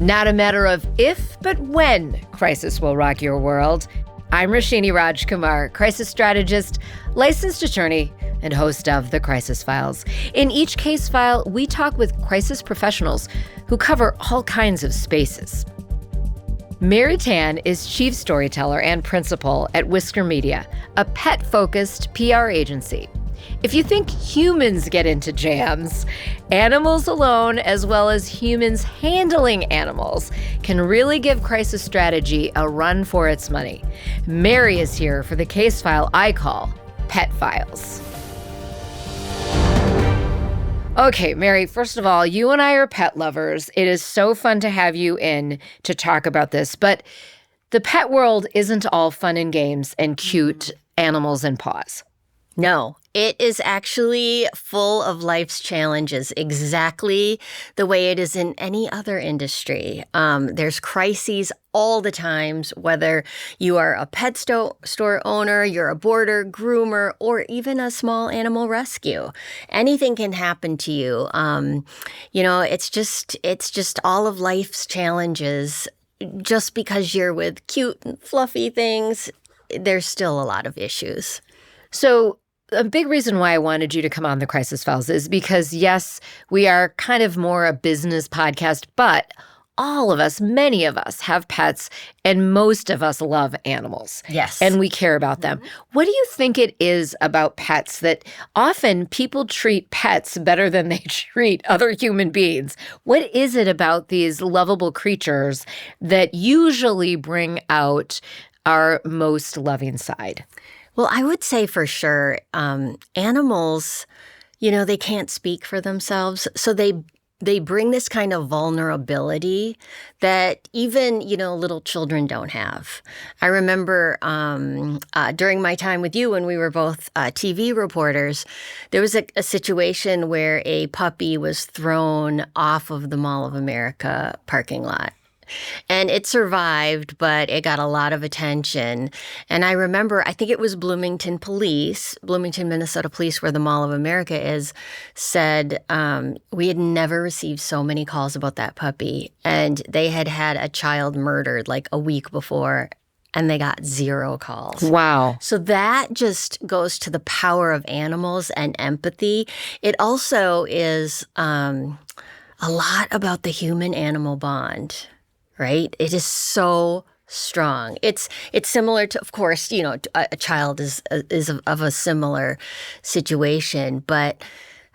Not a matter of if, but when crisis will rock your world. I'm Roshini Rajkumar, crisis strategist, licensed attorney, and host of The Crisis Files. In each case file, we talk with crisis professionals who cover all kinds of spaces. Mary Tan is chief storyteller and principal at Whisker Media, a pet-focused PR agency. If you think humans get into jams, animals alone, as well as humans handling animals, can really give crisis strategy a run for its money. Mary is here for the case file I call Pet Files. Okay, Mary, first of all, you and I are pet lovers. It is so fun to have you in to talk about this, but the pet world isn't all fun and games and cute animals and paws. No, it is actually full of life's challenges, exactly the way it is in any other industry. There's crises all the times, whether you are a pet store owner, you're a boarder, groomer, or even a small animal rescue. Anything can happen to you. It's just all of life's challenges. Just because you're with cute and fluffy things, there's still a lot of issues. So a big reason why I wanted you to come on the Crisis Files is because, yes, we are kind of more a business podcast, but all of us, many of us have pets, and most of us love animals. Yes. And we care about them. What do you think it is about pets that often people treat pets better than they treat other human beings? What is it about these lovable creatures that usually bring out our most loving side? Well, I would say for sure, animals, they can't speak for themselves. So they bring this kind of vulnerability that even, little children don't have. I remember during my time with you when we were both TV reporters, there was a situation where a puppy was thrown off of the Mall of America parking lot. And it survived, but it got a lot of attention. And I remember, I think it was Bloomington, Minnesota Police, where the Mall of America is, said we had never received so many calls about that puppy. And they had had a child murdered like a week before, and they got 0 calls. Wow. So that just goes to the power of animals and empathy. It also is a lot about the human-animal bond. Right? It is so strong. It's similar to, of course, a child is of a similar situation. But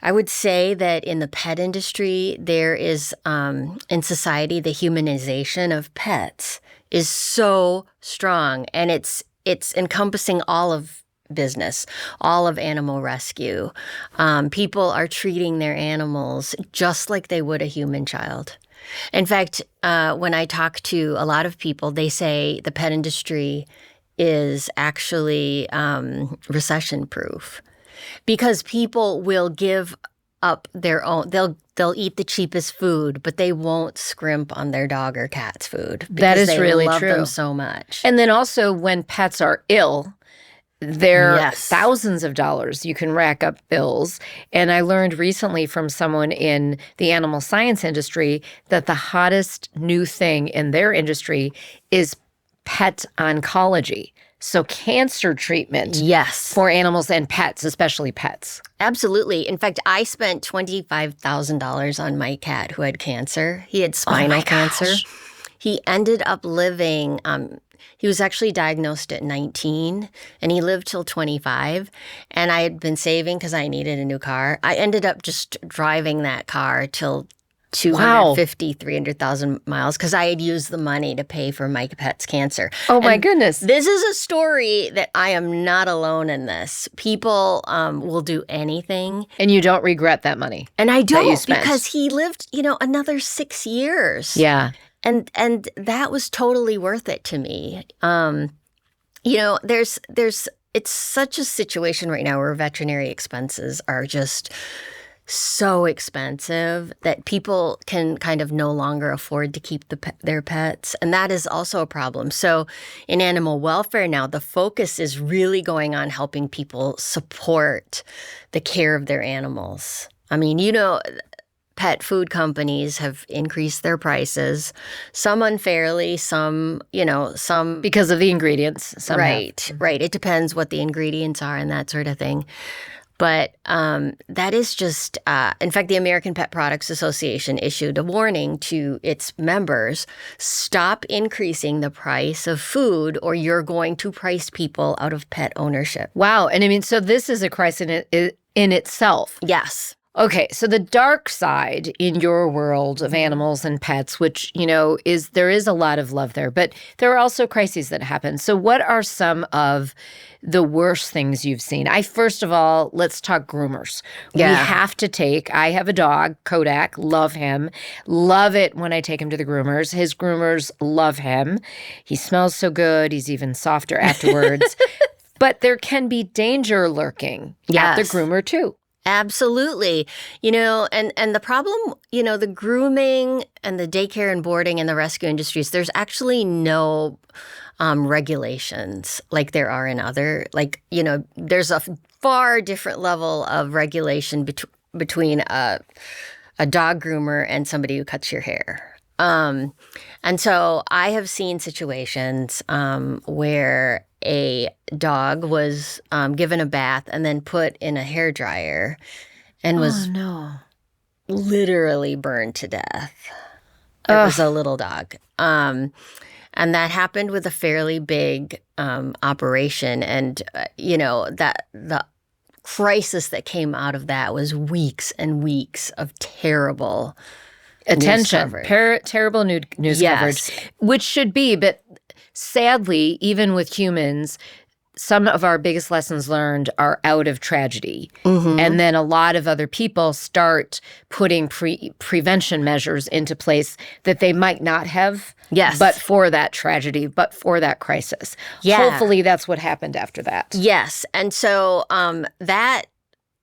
I would say that in the pet industry, there is, in society, the humanization of pets is so strong. And it's encompassing all of business, all of animal rescue. People are treating their animals just like they would a human child. In fact, when I talk to a lot of people, they say the pet industry is actually recession-proof because people will give up their own. They'll eat the cheapest food, but they won't scrimp on their dog or cat's food because that is they really love true. them so much. And then also when pets are ill, they're Yes. thousands of dollars. You can rack up bills. And I learned recently from someone in the animal science industry that the hottest new thing in their industry is pet oncology. So cancer treatment Yes. for animals and pets, especially pets. Absolutely. In fact, I spent $25,000 on my cat who had cancer. He had spinal cancer. He ended up living, he was actually diagnosed at 19 and he lived till 25. And I had been saving because I needed a new car. I ended up just driving that car till 300,000 miles because I had used the money to pay for my pet's cancer. Oh, my goodness. This is a story that I am not alone in this. People will do anything. And you don't regret that money. And I that you don't spent. because he lived, another 6 years. Yeah. And that was totally worth it to me. It's such a situation right now where veterinary expenses are just so expensive that people can kind of no longer afford to keep their pets. And that is also a problem. So in animal welfare now, the focus is really going on helping people support the care of their animals. I mean, pet food companies have increased their prices, some unfairly, some, some Because of the ingredients. Some right, right. It depends what the ingredients are and that sort of thing. But that is just, in fact, the American Pet Products Association issued a warning to its members, stop increasing the price of food or you're going to price people out of pet ownership. Wow. And I mean, so this is a crisis in itself. Yes. Okay, so the dark side in your world of animals and pets, which, there is a lot of love there, but there are also crises that happen. So what are some of the worst things you've seen? First of all, let's talk groomers. Yeah. We have to I have a dog, Kodak, love him. Love it when I take him to the groomers. His groomers love him. He smells so good. He's even softer afterwards. But there can be danger lurking at the groomer too. Absolutely. And the problem, the grooming and the daycare and boarding and the rescue industries, there's actually no regulations like there are in other, there's a far different level of regulation between a dog groomer and somebody who cuts your hair. And so I have seen situations where a dog was given a bath and then put in a hairdryer and was literally burned to death. It was a little dog. And that happened with a fairly big operation. And, that the crisis that came out of that was weeks and weeks of terrible attention, terrible news coverage, which should be, but sadly, even with humans, some of our biggest lessons learned are out of tragedy. Mm-hmm. And then a lot of other people start putting prevention measures into place that they might not have, but for that tragedy, but for that crisis. Yeah. Hopefully that's what happened after that. Yes. And so that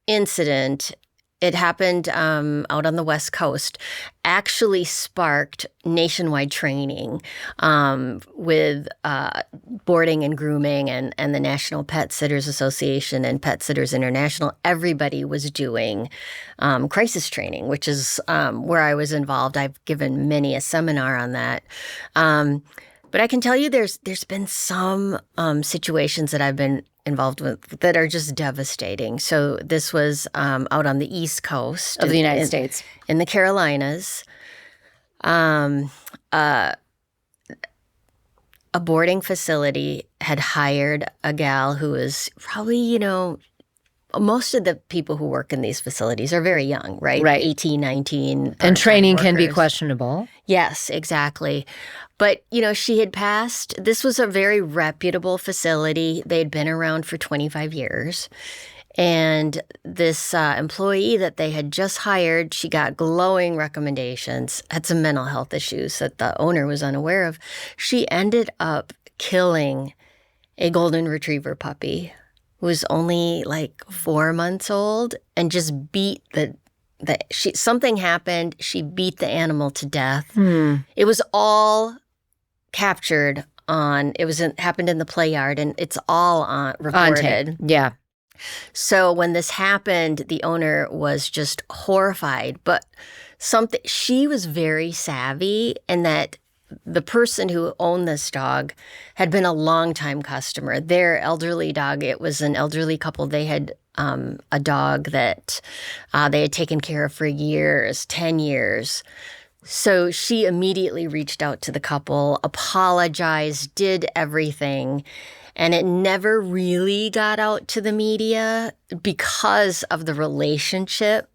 incident, it happened out on the West Coast, actually sparked nationwide training with boarding and grooming and the National Pet Sitters Association and Pet Sitters International. Everybody was doing crisis training, which is where I was involved. I've given many a seminar on that. But I can tell you there's been some situations that I've been involved with that are just devastating. So this was out on the East Coast of the United States, in the Carolinas. A boarding facility had hired a gal who was probably, most of the people who work in these facilities are very young, right? Right. 18, 19. And training can be questionable. Yes, exactly. But, she had passed. This was a very reputable facility. They had been around for 25 years. And this employee that they had just hired, she got glowing recommendations, had some mental health issues that the owner was unaware of. She ended up killing a golden retriever puppy who was only like 4 months old and just beat something happened. She beat the animal to death. It was all captured happened in the play yard, and it's all recorded. Yeah. So when this happened, the owner was just horrified, but she was very savvy in that the person who owned this dog had been a longtime customer. Their elderly dog, it was an elderly couple. They had a dog that they had taken care of for years, 10 years. So she immediately reached out to the couple, apologized, did everything. And it never really got out to the media because of the relationship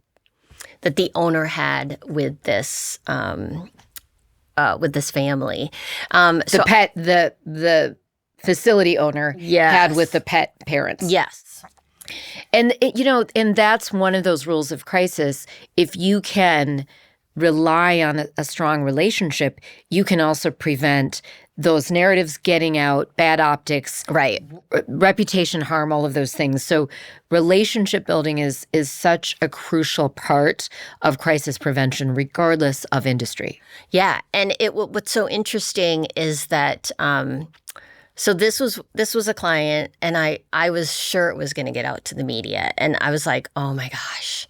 that the owner had with this family. The facility owner had with the pet parents. Yes. And and that's one of those rules of crisis. If you can rely on a strong relationship, you can also prevent those narratives getting out, bad optics, right, reputation harm, all of those things. So relationship building is such a crucial part of crisis prevention, regardless of industry. Yeah, and what's so interesting is that so this was a client, and I was sure it was going to get out to the media, and I was like, oh my gosh.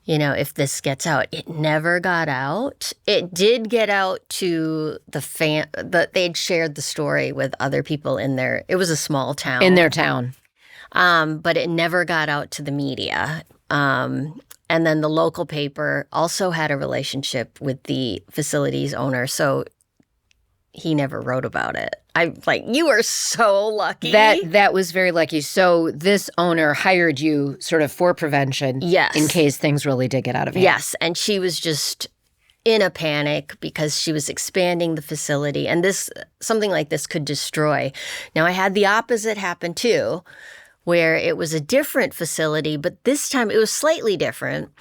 if this gets out. It never got out. It did get out to they'd shared the story with other people it was a small town. In their town. But it never got out to the media. And then the local paper also had a relationship with the facility's owner, so he never wrote about it. You are so lucky. That was very lucky. So this owner hired you sort of for prevention. Yes. In case things really did get out of hand. Yes, and she was just in a panic because she was expanding the facility, and something like this could destroy. Now, I had the opposite happen too, where it was a different facility, but this time it was slightly different.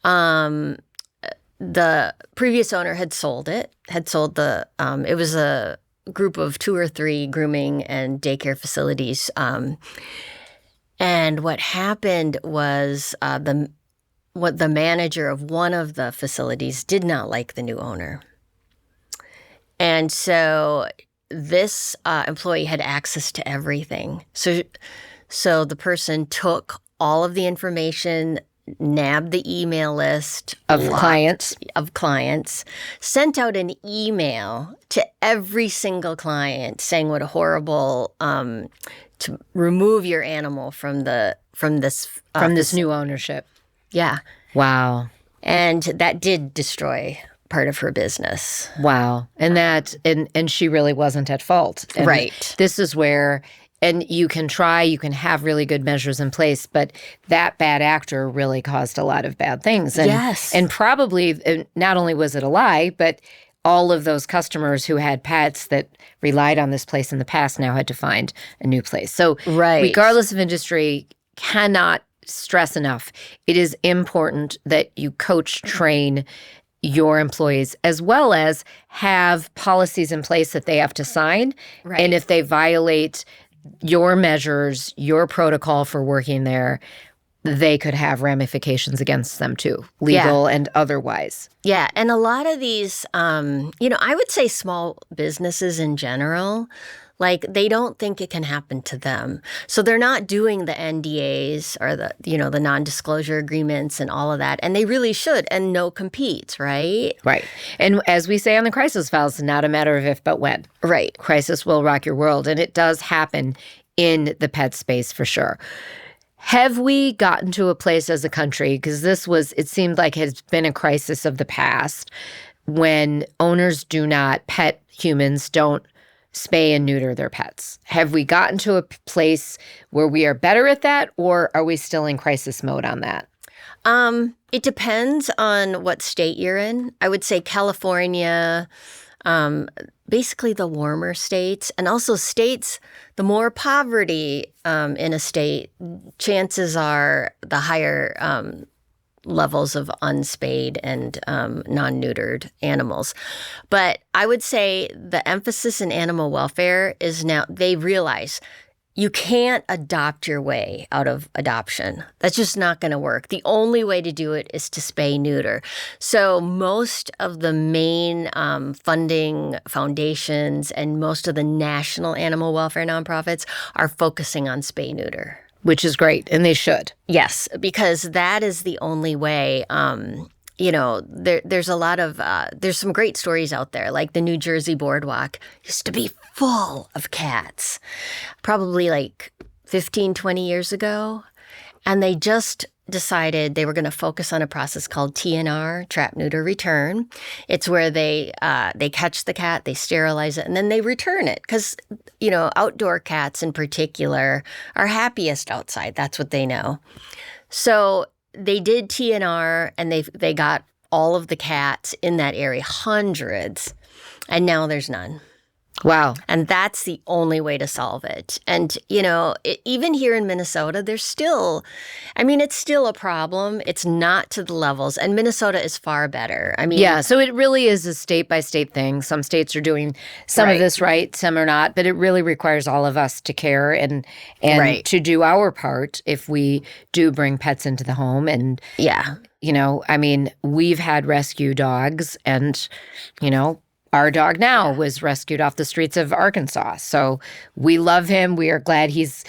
The previous owner had sold it, it was a group of 2 or 3 grooming and daycare facilities. And what happened was the manager of one of the facilities did not like the new owner. And so this employee had access to everything. So the person took all of the information, nabbed the email list of clients, sent out an email to every single client saying what a horrible to remove your animal from this new ownership. Yeah. Wow. And that did destroy part of her business. Wow. And she really wasn't at fault. And right. This is where. And you can have really good measures in place, but that bad actor really caused a lot of bad things. And, yes. And probably not only was it a lie, but all of those customers who had pets that relied on this place in the past now had to find a new place. So regardless of industry, cannot stress enough, it is important that you coach, train your employees, as well as have policies in place that they have to sign. Right. And if they violate your measures, your protocol for working there, they could have ramifications against them too, legal and otherwise. Yeah, and a lot of these, I would say small businesses in general, they don't think it can happen to them. So they're not doing the NDAs or the non-disclosure agreements and all of that. And they really should. And no competes, right? Right. And as we say on the Crisis Files, not a matter of if, but when. Right. Crisis will rock your world. And it does happen in the pet space for sure. Have we gotten to a place as a country, because it seemed like has been a crisis of the past, when owners pet humans don't spay and neuter their pets? Have we gotten to a place where we are better at that, or are we still in crisis mode on that? It depends on what state you're in. I would say California, basically the warmer states, and also states, the more poverty in a state, chances are the higher levels of unspayed and non-neutered animals. But I would say the emphasis in animal welfare is now they realize you can't adopt your way out of adoption. That's just not going to work. The only way to do it is to spay neuter. So most of the main funding foundations and most of the national animal welfare nonprofits are focusing on spay neuter. Which is great, and they should. Yes, because that is the only way. There's a lot of there's some great stories out there, like the New Jersey Boardwalk used to be full of cats, probably 15, 20 years ago, and they just decided they were going to focus on a process called TNR, trap, neuter, return. It's where they catch the cat, they sterilize it, and then they return it. Because, outdoor cats in particular are happiest outside. That's what they know. So they did TNR, and they got all of the cats in that area, hundreds, and now there's none. Wow. And that's the only way to solve it. And, even here in Minnesota, there's still, it's still a problem. It's not to the levels. And Minnesota is far better. Yeah, so it really is a state-by-state thing. Some states are doing some of this right, some are not. But it really requires all of us to care and to do our part if we do bring pets into the home. And, we've had rescue dogs and, Our dog now was rescued off the streets of Arkansas. So we love him. We are glad he's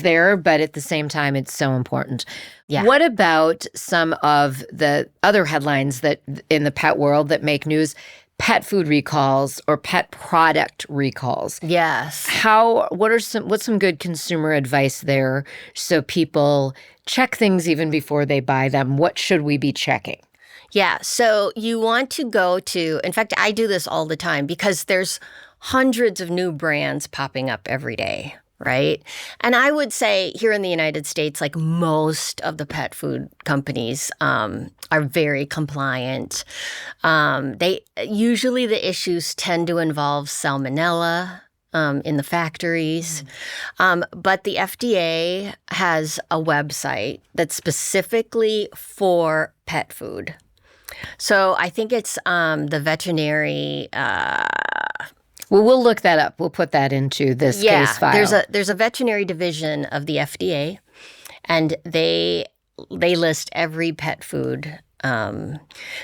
there, but at the same time, it's so important. Yeah. What about some of the other headlines that in the pet world that make news? Pet food recalls or pet product recalls. Yes. What's some good consumer advice there so people check things even before they buy them? What should we be checking? Yeah. So you want to go to, in fact, I do this all the time because there's hundreds of new brands popping up every day, right? And I would say here in the United States, like most of the pet food companies are very compliant. Usually the issues tend to involve salmonella in the factories. But the FDA has a website that's specifically for pet food. So I think it's the veterinary. Well, we'll look that up. We'll put that into this case file. There's a veterinary division of the FDA, and they list every pet food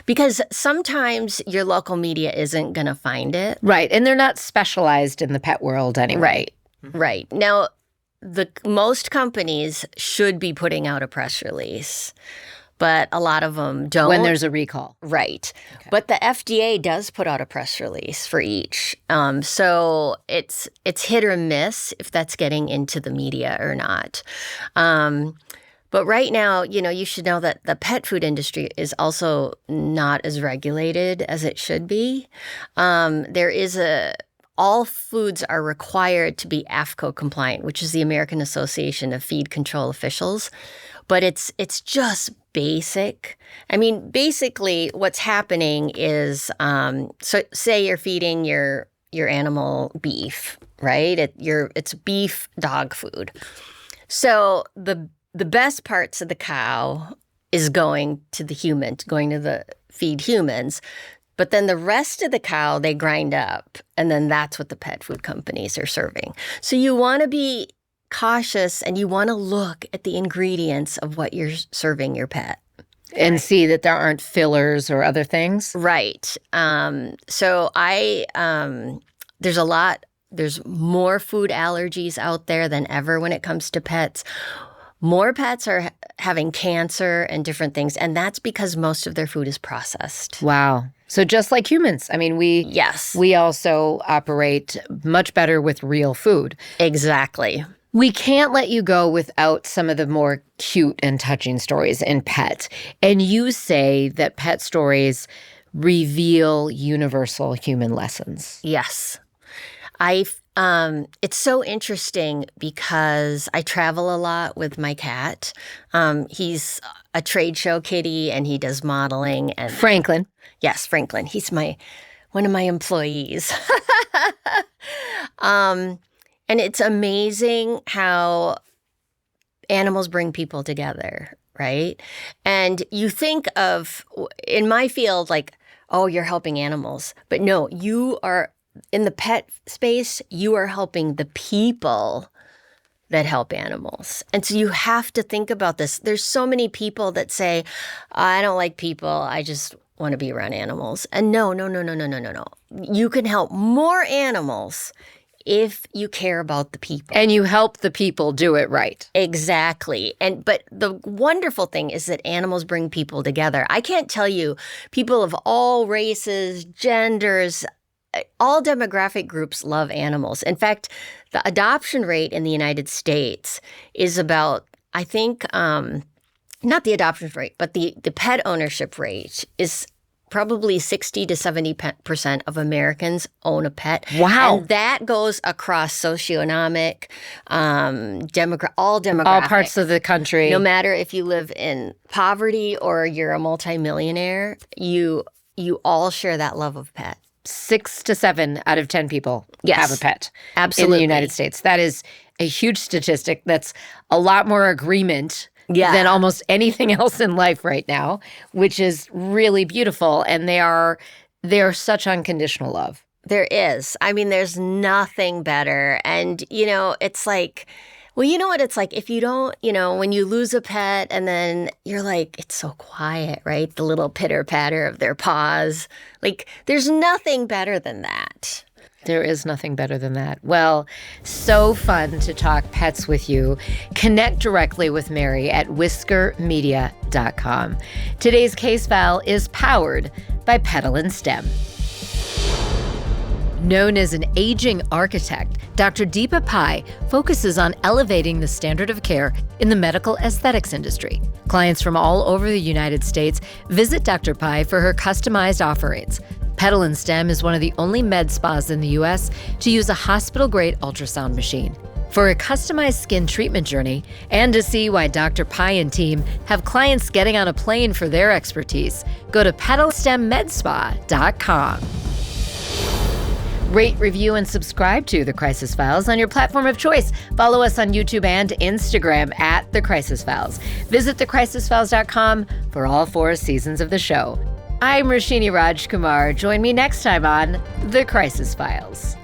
because sometimes your local media isn't going to find it. Right, and they're not specialized in the pet world anyway. Right. Now, most companies should be putting out a press release, but a lot of them don't. When there's a recall. Right. Okay. But the FDA does put out a press release for each. So it's hit or miss if that's getting into the media or not. But right now, you should know that the pet food industry is also not as regulated as it should be. All foods are required to be AAFCO compliant, which is the American Association of Feed Control Officials. But it's just basic. I mean, basically what's happening is, so say you're feeding your animal beef, right? It's beef dog food. So the best parts of the cow is going to the feed humans. But then the rest of the cow, they grind up, and then that's what the pet food companies are serving. So you want to be cautious, and you want to look at the ingredients of what you're serving your pet. And see that there aren't fillers or other things? Right. So there's more food allergies out there than ever when it comes to pets. More pets are having cancer and different things, and that's because most of their food is processed. Wow. So just like humans, I mean, we also operate much better with real food. Exactly. We can't let you go without some of the more cute and touching stories in pet. And you say that pet stories reveal universal human lessons. Yes. It's so interesting because I travel a lot with my cat. He's a trade show kitty and he does modeling. And Franklin. Yes, Franklin. He's one of my employees. And it's amazing how animals bring people together, right? And you think of, in my field, like, oh, you're helping animals. But no, you are, in the pet space, you are helping the people that help animals. And so you have to think about this. There's so many people that say, I don't like people, I just want to be around animals. And no. You can help more animals if you care about the people. And you help the people do it right. Exactly. But the wonderful thing is that animals bring people together. I can't tell you, people of all races, genders, all demographic groups love animals. In fact, the adoption rate in the United States is about, I think, not the adoption rate, but the pet ownership rate is probably 60 to 70% of Americans own a pet. Wow. And that goes across socioeconomic, all demographics. All parts of the country. No matter if you live in poverty or you're a multimillionaire, you all share that love of pet. 6 to 7 out of 10 people have a pet. Absolutely. In the United States. That is a huge statistic. That's a lot more agreement than almost anything else in life right now, which is really beautiful. And they are such unconditional love. There is. I mean, there's nothing better. And, it's like Well, you know what it's like if you don't, when you lose a pet and then you're like, it's so quiet, right? The little pitter patter of their paws. Like, there's nothing better than that. There is nothing better than that. Well, so fun to talk pets with you. Connect directly with Mary at whiskermedia.com. Today's case file is powered by Petal and Stem. Known as an aging architect, Dr. Deepa Pai focuses on elevating the standard of care in the medical aesthetics industry. Clients from all over the United States visit Dr. Pai for her customized offerings. Petal and Stem is one of the only med spas in the U.S. to use a hospital-grade ultrasound machine. For a customized skin treatment journey and to see why Dr. Pai and team have clients getting on a plane for their expertise, go to petalstemmedspa.com. Rate, review, and subscribe to The Crisis Files on your platform of choice. Follow us on YouTube and Instagram at The Crisis Files. Visit thecrisisfiles.com for all 4 seasons of the show. I'm Roshini Rajkumar. Join me next time on The Crisis Files.